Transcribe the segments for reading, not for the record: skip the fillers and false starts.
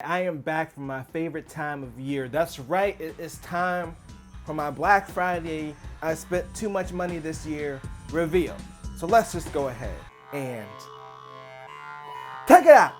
I am back from my favorite time of year. That's right, it is time for my Black Friday. I spent too much money this year reveal. So let's just go ahead and check it out.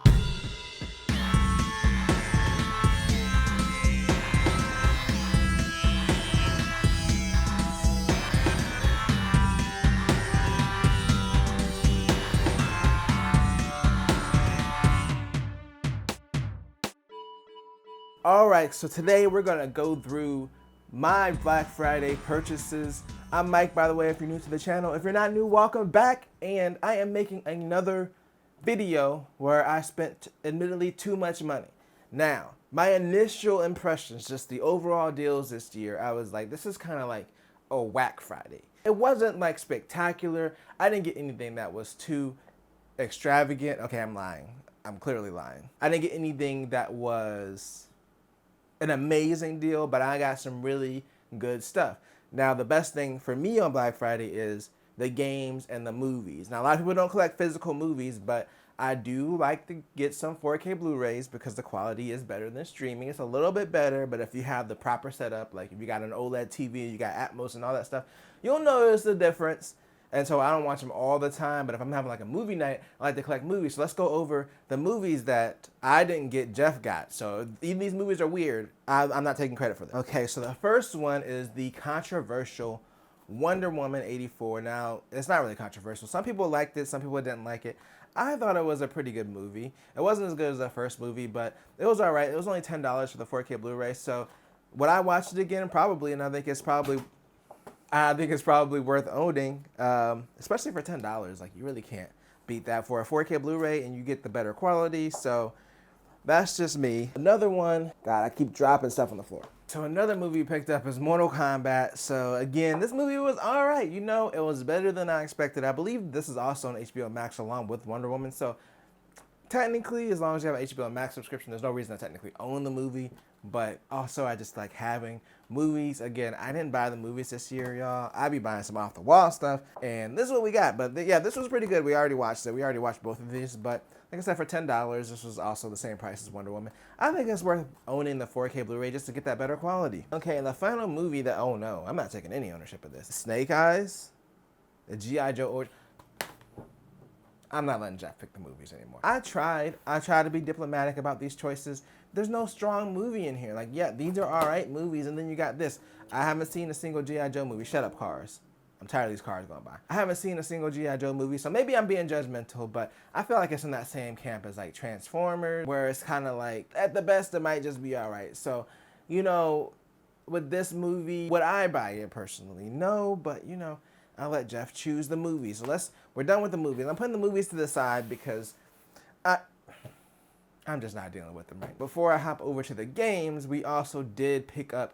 All right, so today we're gonna go through my Black Friday purchases. I'm Mike, by the way, if you're new to the channel. If you're not new, welcome back. And I am making another video where I spent admittedly too much money. Now, my initial impressions, just the overall deals this year, I was like, this is kind of like a whack Friday. It wasn't like spectacular. I didn't get anything that was too extravagant. Okay, I'm lying. I'm clearly lying. I didn't get anything that was an amazing deal, but I got some really good stuff. Now, the best thing for me on Black Friday is the games and the movies. Now, a lot of people don't collect physical movies, but I do like to get some 4K Blu-rays because the quality is better than streaming. It's a little bit better, but if you have the proper setup, like if you got an OLED TV, you got Atmos and all that stuff, you'll notice the difference. And so I don't watch them all the time, but if I'm having like a movie night, I like to collect movies. So let's go over the movies that I didn't get, Jeff got. So even these movies are weird, I'm not taking credit for them. Okay, so the first one is the controversial Wonder Woman 84. Now, it's not really controversial. Some people liked it, some people didn't like it. I thought it was a pretty good movie. It wasn't as good as the first movie, but it was all right. It was only $10 for the 4K Blu-ray. So would I watch it again? Probably, and I think it's probably worth owning, especially for $10. Like, you really can't beat that for a 4K Blu-ray, and you get the better quality. So that's just me. Another one, God, I keep dropping stuff on the floor. So another movie picked up is Mortal Kombat. So again, this movie was all right. You know, it was better than I expected. I believe this is also on HBO Max along with Wonder Woman. So technically, as long as you have an HBO Max subscription, there's no reason to technically own the movie. But also, I just like having movies. Again, I didn't buy the movies this year, y'all. I be buying some off the wall stuff, and this is what we got. But yeah, this was pretty good. We already watched it. We already watched both of these. But like I said, for $10, this was also the same price as Wonder Woman. I think it's worth owning the 4K Blu-ray just to get that better quality. Okay, and the final movie that, oh no, I'm not taking any ownership of this. Snake Eyes, the G.I. Joe origin. I'm not letting Jeff pick the movies anymore. I tried to be diplomatic about these choices. There's no strong movie in here. Like, yeah, these are all right movies, and then you got this. I haven't seen a single G.I. Joe movie. Shut up, cars. I'm tired of these cars going by. I haven't seen a single G.I. Joe movie, so maybe I'm being judgmental, but I feel like it's in that same camp as like Transformers, where it's kind of like, at the best, it might just be all right. So, you know, with this movie, would I buy it personally? No, but you know, I'll let Jeff choose the movies. So we're done with the movies. I'm putting the movies to the side because I'm just not dealing with them right. Before I hop over to the games, we also did pick up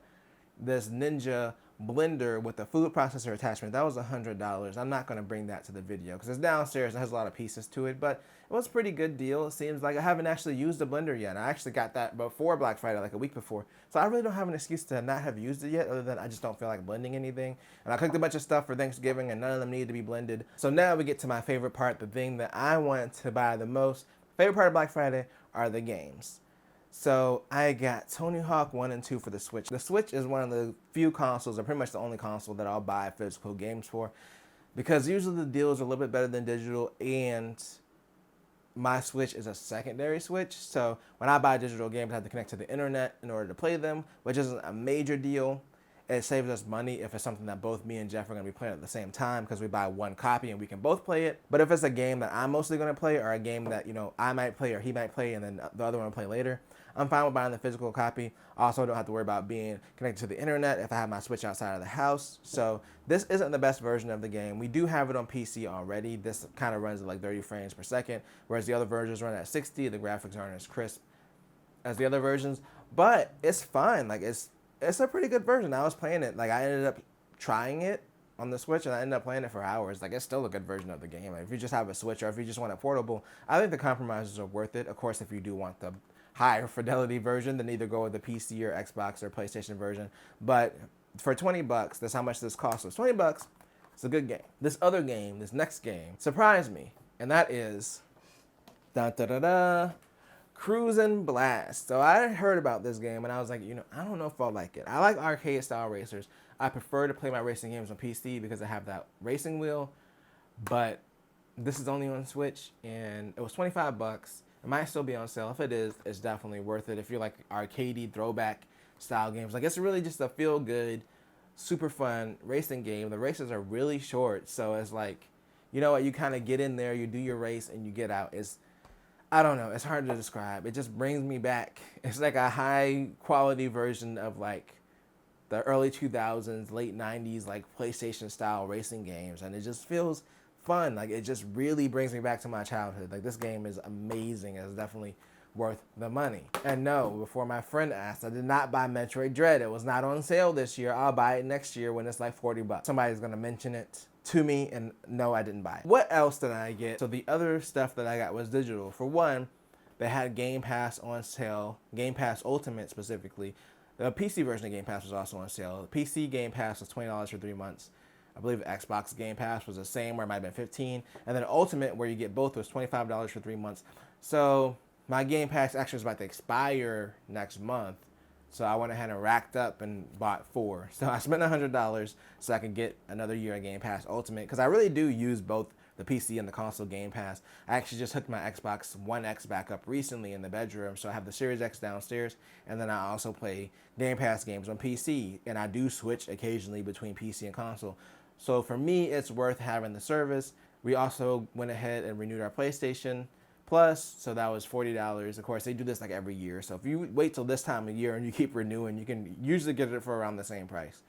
this Ninja blender with a food processor attachment. That was $100. I'm not going to bring that to the video because it's downstairs and has a lot of pieces to it, but it was a pretty good deal. It seems like I haven't actually used the blender yet. I actually got that before Black Friday, like a week before. So I really don't have an excuse to not have used it yet, other than I just don't feel like blending anything. And I cooked a bunch of stuff for Thanksgiving and none of them needed to be blended. So now we get to my favorite part, the thing that I want to buy the most. Favorite part of Black Friday are the games. So I got Tony Hawk 1 and 2 for the Switch. The Switch is one of the few consoles, or pretty much the only console that I'll buy physical games for, because usually the deals are a little bit better than digital, and my Switch is a secondary Switch. So when I buy digital games, I have to connect to the internet in order to play them, which isn't a major deal. It saves us money if it's something that both me and Jeff are going to be playing at the same time, because we buy one copy and we can both play it. But if it's a game that I'm mostly going to play, or a game that, you know, I might play or he might play and then the other one will play later, I'm fine with buying the physical copy. Also, don't have to worry about being connected to the internet if I have my Switch outside of the house. So this isn't the best version of the game. We do have it on PC already. This kind of runs at like 30 frames per second, whereas the other versions run at 60. The graphics aren't as crisp as the other versions, but it's fine. Like, it's a pretty good version. I was playing it. Like, I ended up trying it on the Switch, and I ended up playing it for hours. Like, it's still a good version of the game. Like, if you just have a Switch, or if you just want it portable, I think the compromises are worth it. Of course, if you do want the higher fidelity version, then either go with the PC or Xbox or PlayStation version. But for 20 bucks, that's how much this costs. So it's 20 bucks. It's a good game. This other game, this next game, surprised me, and that is Cruisin' Blast. So I heard about this game and I was like, you know, I don't know if I'll like it. I like arcade style racers. I prefer to play my racing games on PC because I have that racing wheel. But this is only on Switch and it was 25 bucks. It might still be on sale. If it is, it's definitely worth it. If you're like arcadey throwback style games, like it's really just a feel good, super fun racing game. The races are really short, so it's like, you know what, you kind of get in there, you do your race, and you get out. I don't know, it's hard to describe. It just brings me back. It's like a high quality version of like the early 2000s, late 90s, like PlayStation style racing games, and it just feels fun. Like it just really brings me back to my childhood. Like this game is amazing. It's definitely worth the money. And no, before my friend asked, I did not buy Metroid Dread. It was not on sale this year. I'll buy it next year when it's like 40 bucks. Somebody's gonna mention it to me, and no, I didn't buy it. What else did I get? So the other stuff that I got was digital. For one, they had Game Pass on sale, Game Pass Ultimate specifically. The PC version of Game Pass was also on sale. The PC Game Pass was $20 for 3 months. I believe Xbox Game Pass was the same, where it might have been $15. And then Ultimate, where you get both, was $25 for 3 months. So my Game Pass actually is about to expire next month. So I went ahead and racked up and bought 4. So I spent $100 so I could get another year of Game Pass Ultimate, because I really do use both the PC and the console Game Pass. I actually just hooked my Xbox One X back up recently in the bedroom, so I have the Series X downstairs, and then I also play Game Pass games on PC, and I do switch occasionally between PC and console. So for me, it's worth having the service. We also went ahead and renewed our PlayStation Plus, so that was $40. Of course, they do this like every year, so if you wait till this time of year and you keep renewing, you can usually get it for around the same price.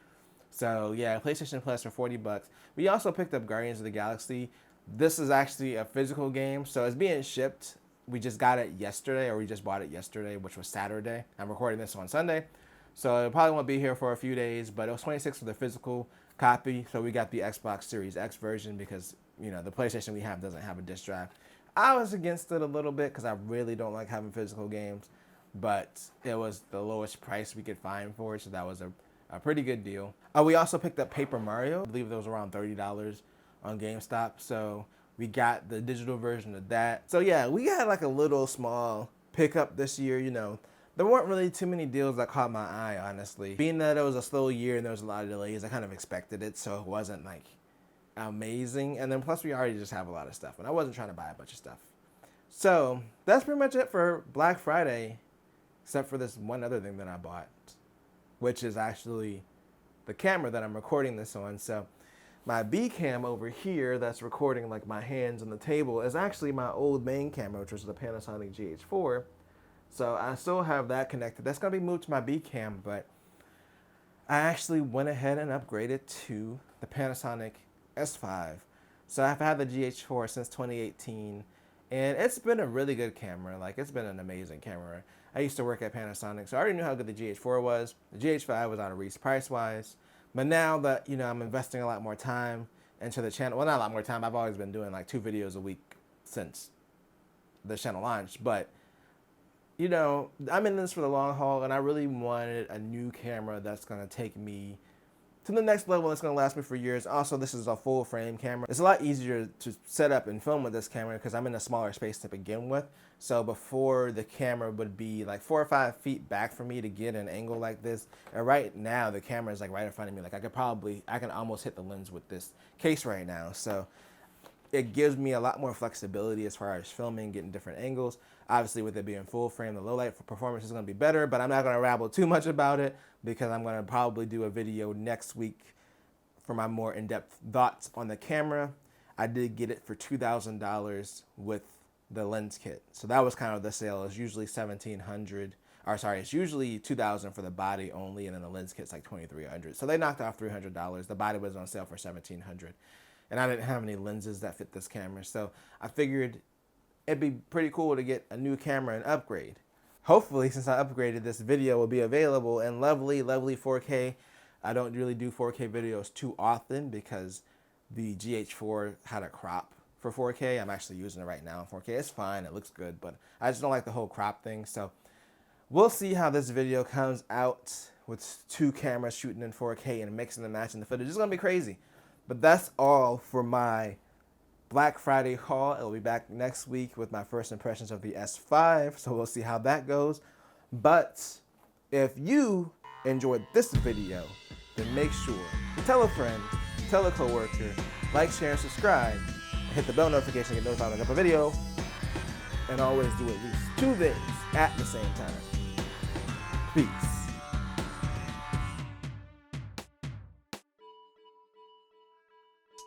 So yeah, PlayStation Plus for 40 bucks. We also picked up Guardians of the Galaxy. This is actually a physical game, so it's being shipped. We just got it yesterday, or we just bought it yesterday, which was Saturday. I'm recording this on Sunday, so it probably won't be here for a few days, but it was $26 for the physical copy, so we got the Xbox Series X version because, you know, the PlayStation we have doesn't have a disc drive. I was against it a little bit because I really don't like having physical games, but it was the lowest price we could find for it, so that was a pretty good deal. We also picked up Paper Mario. I believe it was around $30 on GameStop, so we got the digital version of that. So yeah, we got like a little small pickup this year. You know, there weren't really too many deals that caught my eye, honestly. Being that it was a slow year and there was a lot of delays, I kind of expected it, so it wasn't like amazing. And then plus we already just have a lot of stuff, and I wasn't trying to buy a bunch of stuff. So that's pretty much it for Black Friday, except for this one other thing that I bought, which is actually the camera that I'm recording this on. So my B cam over here that's recording like my hands on the table is actually my old main camera, which was the Panasonic GH4. So I still have that connected. That's gonna be moved to my B cam, but I actually went ahead and upgraded to the Panasonic S5. So I've had the GH4 since 2018, and it's been a really good camera. Like, it's been an amazing camera. I used to work at Panasonic, so I already knew how good the GH4 was. The GH5 was out of reach price-wise. But now that, you know, I'm investing a lot more time into the channel, well, not a lot more time, I've always been doing like 2 videos a week since the channel launched, but, you know, I'm in this for the long haul, and I really wanted a new camera that's going to take me to the next level. That's going to last me for years. Also, this is a full frame camera. It's a lot easier to set up and film with this camera because I'm in a smaller space to begin with. So before, the camera would be like 4 or 5 feet back for me to get an angle like this. And right now, the camera is like right in front of me. Like I can almost hit the lens with this case right now. So it gives me a lot more flexibility as far as filming, getting different angles. Obviously, with it being full frame, the low light performance is going to be better, but I'm not going to rabble too much about it because I'm going to probably do a video next week for my more in-depth thoughts on the camera. I did get it for $2,000 with the lens kit. So that was kind of the sale. It's usually $1,700, or sorry, it's usually $2,000 for the body only, and then the lens kit's like $2,300. So they knocked off $300. The body was on sale for $1,700. And I didn't have any lenses that fit this camera. So I figured it'd be pretty cool to get a new camera and upgrade. Hopefully, since I upgraded, this video will be available in lovely 4K. I don't really do 4K videos too often because the GH4 had a crop for 4K. I'm actually using it right now in 4K. It's fine, it looks good, but I just don't like the whole crop thing. So we'll see how this video comes out with 2 cameras shooting in 4K and mixing and matching the footage. It's gonna be crazy. But that's all for my Black Friday haul. It'll be back next week with my first impressions of the S5, so we'll see how that goes. But if you enjoyed this video, then make sure to tell a friend, tell a coworker, like, share, and subscribe, and hit the bell notification to get notified when I drop a video, and always do at least 2 things at the same time. Peace.